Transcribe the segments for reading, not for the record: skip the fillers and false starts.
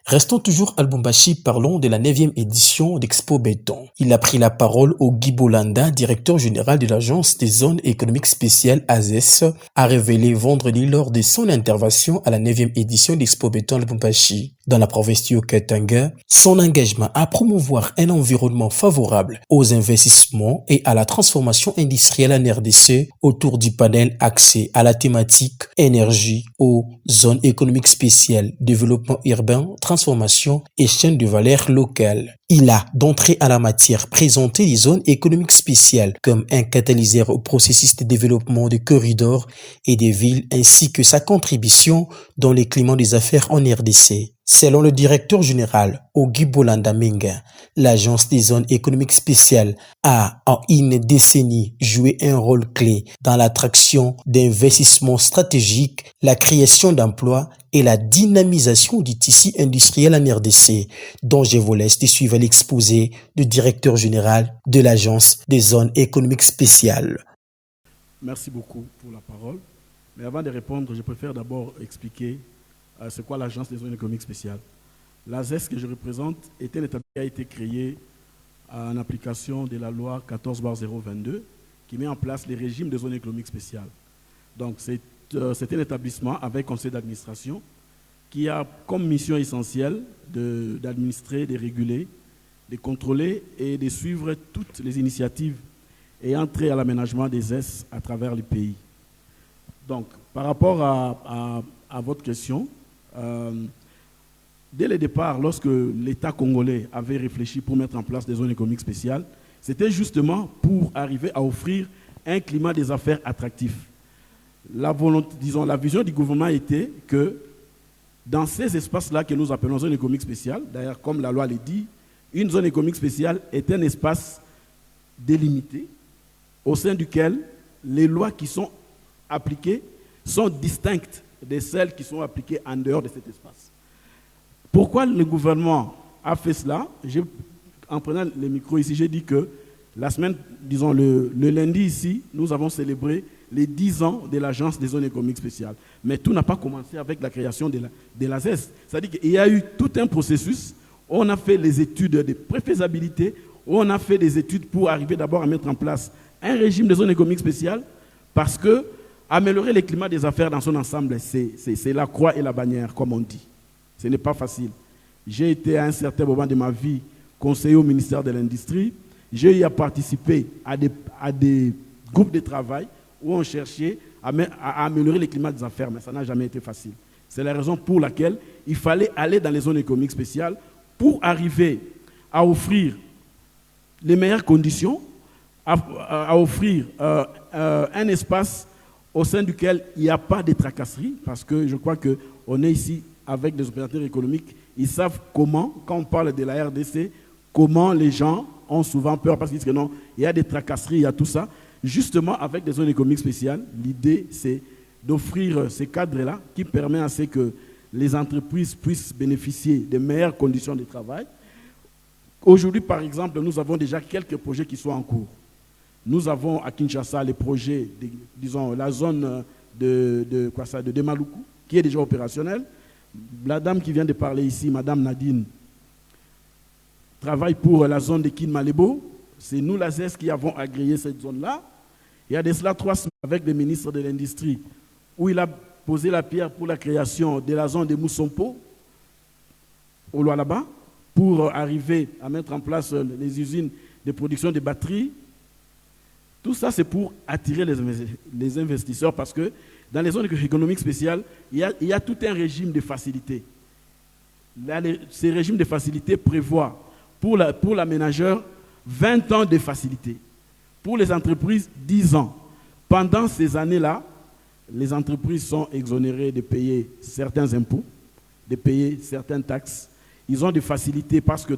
Restons toujours à Lubumbashi, parlons de la 9e édition d'Expo Béton. Il a pris la parole au Guy Bolanda, directeur général de l'Agence des zones économiques spéciales AZES, a révélé vendredi lors de son intervention à la 9e édition d'Expo Béton à Lubumbashi, dans la province du Haut-Katanga, son engagement à promouvoir un environnement favorable aux investissements et à la transformation industrielle en RDC autour du panel axé à la thématique énergie, eau, zones économiques spéciales, développement urbain, transformation et chaîne de valeur locale. Il a, d'entrée à la matière, présenté les zones économiques spéciales comme un catalyseur au processus de développement des corridors et des villes ainsi que sa contribution dans les climats des affaires en RDC. Selon le directeur général Ogi Bolanda Menga, l'Agence des zones économiques spéciales a en une décennie joué un rôle clé dans l'attraction d'investissements stratégiques, la création d'emplois et la dynamisation du tissu industriel en RDC, dont je vous laisse de suivre l'exposé du directeur général de l'Agence des zones économiques spéciales. Merci beaucoup pour la parole. Mais avant de répondre, je préfère d'abord expliquer c'est quoi l'Agence des zones économiques spéciales. L'AZES que je représente est un établissement qui a été créé en application de la loi 14/022 qui met en place les régimes de zones économiques spéciales. Donc c'est un établissement avec conseil d'administration qui a comme mission essentielle d'administrer, de réguler, de contrôler et de suivre toutes les initiatives ayant trait à l'aménagement des ZES à travers le pays. Donc par rapport à votre question, dès le départ, lorsque l'État congolais avait réfléchi pour mettre en place des zones économiques spéciales, c'était justement pour arriver à offrir un climat des affaires attractif. La vision du gouvernement était que dans ces espaces-là que nous appelons zones économiques spéciales, d'ailleurs comme la loi le dit, une zone économique spéciale est un espace délimité au sein duquel les lois qui sont appliquées sont distinctes de celles qui sont appliquées en dehors de cet espace. Pourquoi le gouvernement a fait cela? En prenant le micro ici, j'ai dit que la semaine, disons le lundi ici, nous avons célébré les 10 ans de l'Agence des zones économiques spéciales. Mais tout n'a pas commencé avec la création de l'AZES. C'est-à-dire qu'il y a eu tout un processus. On a fait les études de préfaisabilité, on a fait des études pour arriver d'abord à mettre en place un régime de zones économiques spéciales parce que améliorer le climat des affaires dans son ensemble, c'est la croix et la bannière, comme on dit. Ce n'est pas facile. J'ai été à un certain moment de ma vie conseiller au ministère de l'Industrie. J'ai eu à participer à des groupes de travail où on cherchait à améliorer le climat des affaires, mais ça n'a jamais été facile. C'est la raison pour laquelle il fallait aller dans les zones économiques spéciales pour arriver à offrir les meilleures conditions, à offrir un espace au sein duquel il n'y a pas de tracasseries, parce que je crois qu'on est ici avec des opérateurs économiques, ils savent comment, quand on parle de la RDC, comment les gens ont souvent peur, parce qu'ils disent que non, il y a des tracasseries, il y a tout ça. Justement, avec des zones économiques spéciales, l'idée, c'est d'offrir ces cadres-là qui permettent à ce que les entreprises puissent bénéficier de meilleures conditions de travail. Aujourd'hui, par exemple, nous avons déjà quelques projets qui sont en cours. Nous avons à Kinshasa les projets, disons, la zone de Demaluku, qui est déjà opérationnelle. La dame qui vient de parler ici, Madame Nadine, travaille pour la zone de Kin-Malebo. C'est nous, la ZES, qui avons agréé cette zone-là. Il y a de cela 3 semaines avec le ministre de l'Industrie, où il a posé la pierre pour la création de la zone de Moussompo, au Lualaba, pour arriver à mettre en place les usines de production de batteries. Tout ça, c'est pour attirer les investisseurs parce que dans les zones économiques spéciales, il y a tout un régime de facilité. Ces régimes de facilité prévoient pour l'aménageur 20 ans de facilité. Pour les entreprises, 10 ans. Pendant ces années-là, les entreprises sont exonérées de payer certains impôts, de payer certaines taxes. Ils ont des facilités parce que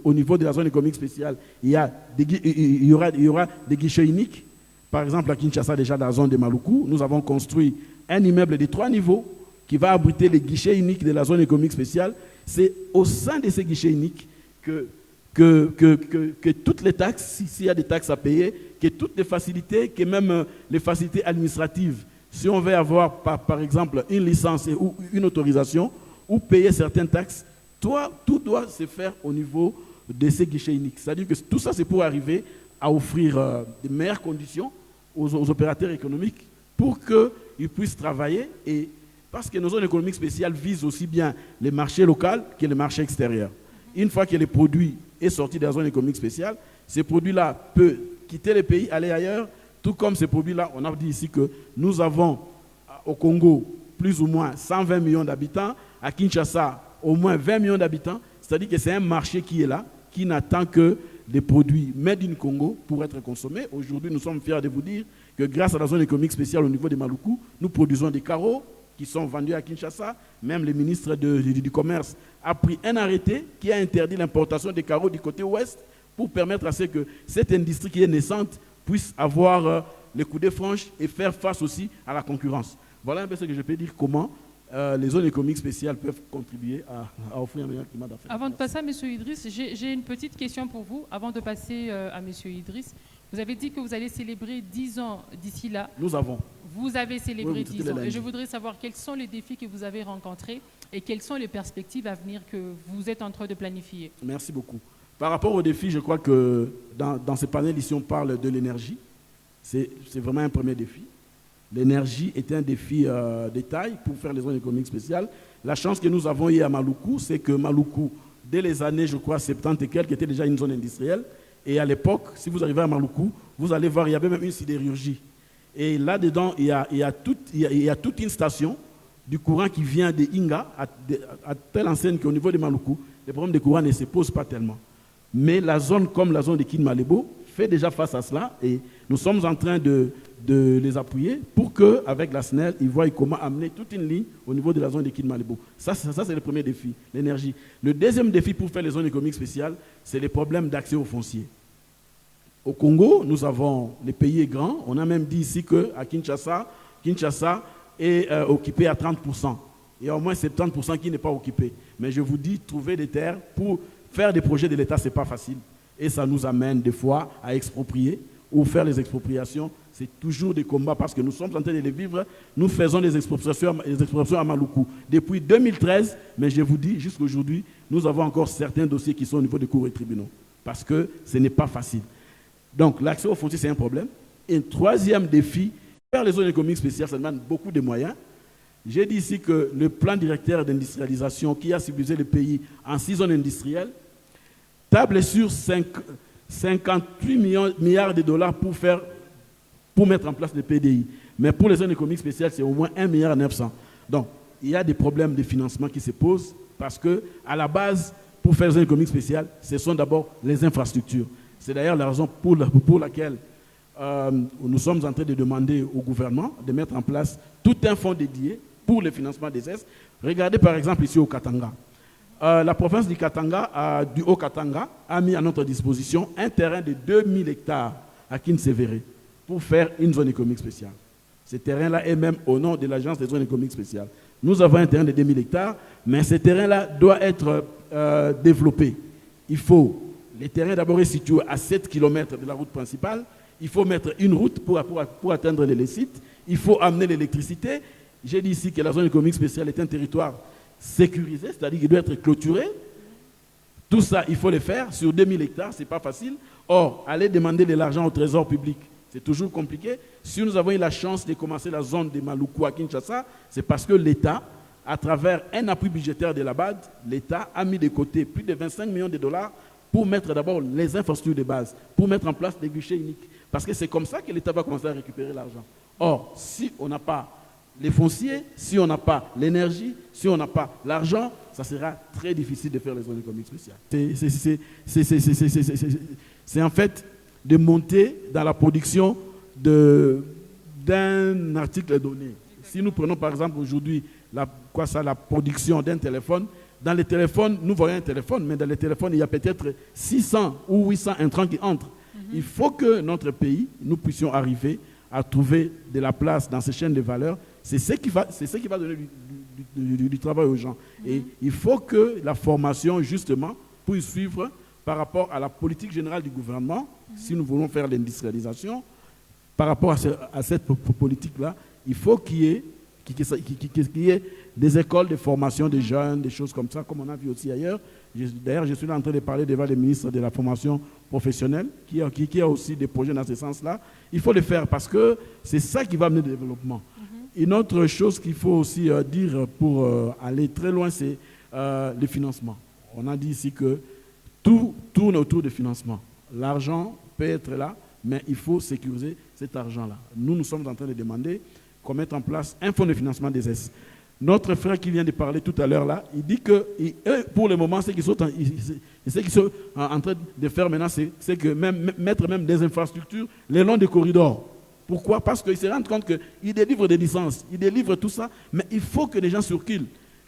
au niveau de la zone économique spéciale, il y aura des guichets uniques. Par exemple, à Kinshasa, déjà dans la zone de Maluku, nous avons construit un immeuble de 3 niveaux qui va abriter les guichets uniques de la zone économique spéciale. C'est au sein de ces guichets uniques que toutes les taxes, s'il y a des taxes à payer, que toutes les facilités, que même les facilités administratives, si on veut avoir par exemple une licence ou une autorisation ou payer certaines taxes, tout doit se faire au niveau de ces guichets uniques. C'est-à-dire que tout ça, c'est pour arriver à offrir de meilleures conditions aux opérateurs économiques pour qu'ils puissent travailler, et parce que nos zones économiques spéciales visent aussi bien les marchés locaux que les marchés extérieurs. Une fois que le produit est sorti de la zone économique spéciale, ces produits-là peuvent quitter le pays, aller ailleurs, tout comme ces produits-là, on a dit ici que nous avons au Congo plus ou moins 120 millions d'habitants, à Kinshasa au moins 20 millions d'habitants, c'est-à-dire que c'est un marché qui est là, qui n'attend que des produits made in Congo pour être consommés. Aujourd'hui, nous sommes fiers de vous dire que grâce à la zone économique spéciale au niveau de Maluku, nous produisons des carreaux qui sont vendus à Kinshasa. Même le ministre du Commerce a pris un arrêté qui a interdit l'importation des carreaux du côté ouest pour permettre à ce que cette industrie qui est naissante puisse avoir les coups de franche et faire face aussi à la concurrence. Voilà un peu ce que je peux dire, comment les zones économiques spéciales peuvent contribuer à offrir un meilleur climat d'affaires. Avant de passer à M. Idriss, j'ai une petite question pour vous. Avant de passer à M. Idriss, vous avez dit que vous allez célébrer 10 ans d'ici là. Nous avons. Vous avez célébré oui, 10 ans. Et je voudrais savoir quels sont les défis que vous avez rencontrés et quelles sont les perspectives à venir que vous êtes en train de planifier. Merci beaucoup. Par rapport aux défis, je crois que dans ce panel ici, on parle de l'énergie. C'est vraiment un premier défi. L'énergie est un défi de taille pour faire les zones économiques spéciales. La chance que nous avons eue à Maluku, c'est que Maluku, dès les années, je crois, 70 et quelques, était déjà une zone industrielle. Et à l'époque, si vous arrivez à Maluku, vous allez voir, il y avait même une sidérurgie. Et là-dedans, il y a toute une station du courant qui vient de Inga, à telle enseigne qu'au niveau de Maluku, les problèmes de courant ne se posent pas tellement. Mais la zone comme la zone de Kinmalebo fait déjà face à cela, et nous sommes en train de les appuyer pour qu'avec la SNEL, ils voient comment amener toute une ligne au niveau de la zone de Kinmalebo. Ça c'est le premier défi, l'énergie. Le deuxième défi pour faire les zones économiques spéciales, c'est les problèmes d'accès aux fonciers. Au Congo, nous avons, le pays est grand, on a même dit ici qu'à Kinshasa est occupé à 30%. Il y a au moins 70% qui n'est pas occupé. Mais je vous dis, trouver des terres pour faire des projets de l'État, ce n'est pas facile. Et ça nous amène des fois à exproprier ou faire les expropriations. C'est toujours des combats parce que nous sommes en train de les vivre. Nous faisons des expropriations à Maluku depuis 2013, mais je vous dis, jusqu'à aujourd'hui, nous avons encore certains dossiers qui sont au niveau des cours et tribunaux parce que ce n'est pas facile. Donc l'accès aux fonciers, c'est un problème. Et un troisième défi, faire les zones économiques spéciales, ça demande beaucoup de moyens. J'ai dit ici que le plan directeur d'industrialisation qui a civilisé le pays en 6 zones industrielles table sur 58 milliards de dollars pour mettre en place le PDI. Mais pour les zones économiques spéciales, c'est au moins 1,9 milliard. Donc, il y a des problèmes de financement qui se posent parce qu'à la base, pour faire les zones économiques spéciales, ce sont d'abord les infrastructures. C'est d'ailleurs la raison pour laquelle nous sommes en train de demander au gouvernement de mettre en place tout un fonds dédié pour le financement des aides. Regardez par exemple ici au Katanga. La province du Katanga, du Haut-Katanga, a mis à notre disposition un terrain de 2000 hectares à Kinsevere pour faire une zone économique spéciale. Ce terrain-là est même au nom de l'Agence des zones économiques spéciales. Nous avons un terrain de 2000 hectares, mais ce terrain-là doit être développé. Le terrain d'abord est situé à 7 km de la route principale. Il faut mettre une route pour atteindre les sites. Il faut amener l'électricité. J'ai dit ici que la zone économique spéciale est un territoire sécurisé, c'est-à-dire qu'il doit être clôturé. Tout ça, il faut le faire sur 2000 hectares, ce n'est pas facile. Or, aller demander de l'argent au trésor public, c'est toujours compliqué. Si nous avons eu la chance de commencer la zone de Maluku à Kinshasa, c'est parce que l'État, à travers un appui budgétaire de la BAD, l'État a mis de côté plus de 25 millions de dollars pour mettre d'abord les infrastructures de base, pour mettre en place des guichets uniques. Parce que c'est comme ça que l'État va commencer à récupérer l'argent. Or, si on n'a pas les fonciers, si on n'a pas l'énergie, si on n'a pas l'argent, ça sera très difficile de faire les zones économiques spéciales. C'est en fait de monter dans la production d'un article donné. Si nous prenons par exemple aujourd'hui la production d'un téléphone, dans les téléphones, nous voyons un téléphone, mais dans les téléphones, il y a peut-être 600 ou 800 intrants qui entrent. Il faut que notre pays, nous puissions arriver à trouver de la place dans ces chaînes de valeur. C'est ce qui va donner du travail aux gens. Et il faut que la formation, justement, puisse suivre par rapport à la politique générale du gouvernement, si nous voulons faire l'industrialisation. Par rapport à cette politique-là, il faut qu'il y ait qu'il y ait des écoles de formation des jeunes, des choses comme ça, comme on a vu aussi ailleurs. D'ailleurs, je suis là en train de parler devant le ministre de la formation professionnelle, qui a aussi des projets dans ce sens-là. Il faut le faire parce que c'est ça qui va amener le développement. Une autre chose qu'il faut aussi dire pour aller très loin, c'est le financement. On a dit ici que tout tourne autour du financement. L'argent peut être là, mais il faut sécuriser cet argent-là. Nous sommes en train de demander qu'on mette en place un fonds de financement des S. Notre frère qui vient de parler tout à l'heure là, il dit que pour le moment, ce qu'ils sont en train de faire maintenant, c'est que mettre même des infrastructures le long des corridors. Pourquoi? Parce qu'ils se rendent compte qu'ils délivrent des licences, ils délivrent tout ça, mais il faut que les gens circulent.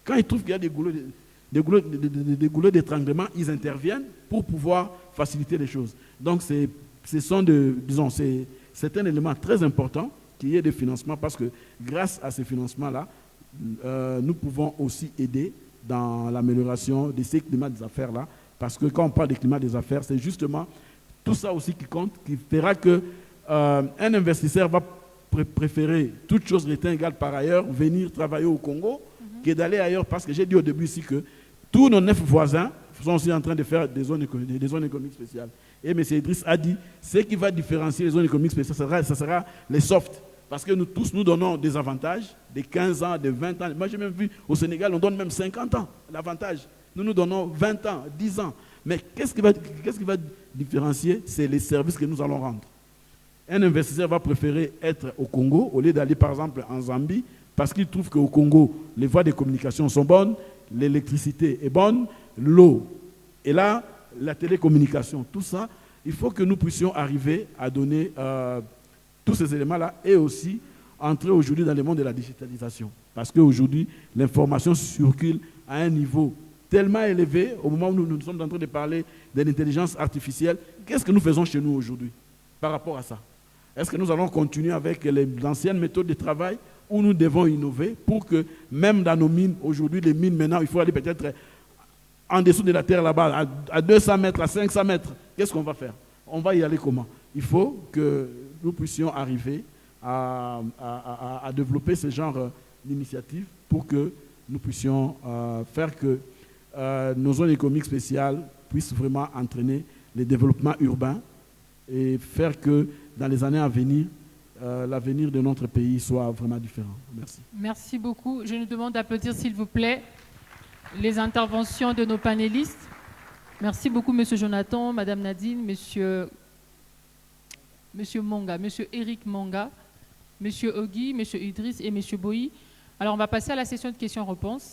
Quand ils trouvent qu'il y a des goulots d'étranglement, ils interviennent pour pouvoir faciliter les choses. Donc, c'est un élément très important qu'il y ait des financements parce que grâce à ces financements-là, nous pouvons aussi aider dans l'amélioration de ces climats des affaires-là. Parce que quand on parle des climats des affaires, c'est justement tout ça aussi qui compte, qui fera que un investisseur va préférer, toute chose étant égale par ailleurs, venir travailler au Congo que d'aller ailleurs. Parce que j'ai dit au début ici que tous nos 9 voisins sont aussi en train de faire des zones économiques spéciales. Et M. Idriss a dit, ce qui va différencier les zones économiques spéciales, ça sera les softs. Parce que nous tous, nous donnons des avantages, de 15 ans, de 20 ans. Moi, j'ai même vu au Sénégal, on donne même 50 ans l'avantage. Nous donnons 20 ans, 10 ans. Mais qu'est-ce qui va différencier? C'est les services que nous allons rendre. Un investisseur va préférer être au Congo au lieu d'aller, par exemple, en Zambie, parce qu'il trouve qu'au Congo, les voies de communication sont bonnes, l'électricité est bonne, l'eau est là, la télécommunication, tout ça. Il faut que nous puissions arriver à donner tous ces éléments-là et aussi entrer aujourd'hui dans le monde de la digitalisation. Parce qu'aujourd'hui, l'information circule à un niveau tellement élevé, au moment où nous sommes en train de parler de l'intelligence artificielle. Qu'est-ce que nous faisons chez nous aujourd'hui par rapport à ça? Est-ce que nous allons continuer avec les anciennes méthodes de travail ou nous devons innover pour que même dans nos mines, aujourd'hui, les mines maintenant, il faut aller peut-être en dessous de la terre là-bas, à 200 mètres, à 500 mètres. Qu'est-ce qu'on va faire? On va y aller comment? Il faut que nous puissions arriver à développer ce genre d'initiatives pour que nous puissions faire que nos zones économiques spéciales puissent vraiment entraîner le développement urbain et faire que dans les années à venir, l'avenir de notre pays soit vraiment différent. Merci. Merci beaucoup. Je nous demande d'applaudir, s'il vous plaît, les interventions de nos panélistes. Merci beaucoup, M. Jonathan, Mme Nadine, M. Monga, M. Eric Monga, M. Ogui, M. Idriss et M. Boyi. Alors, on va passer à la session de questions-réponses.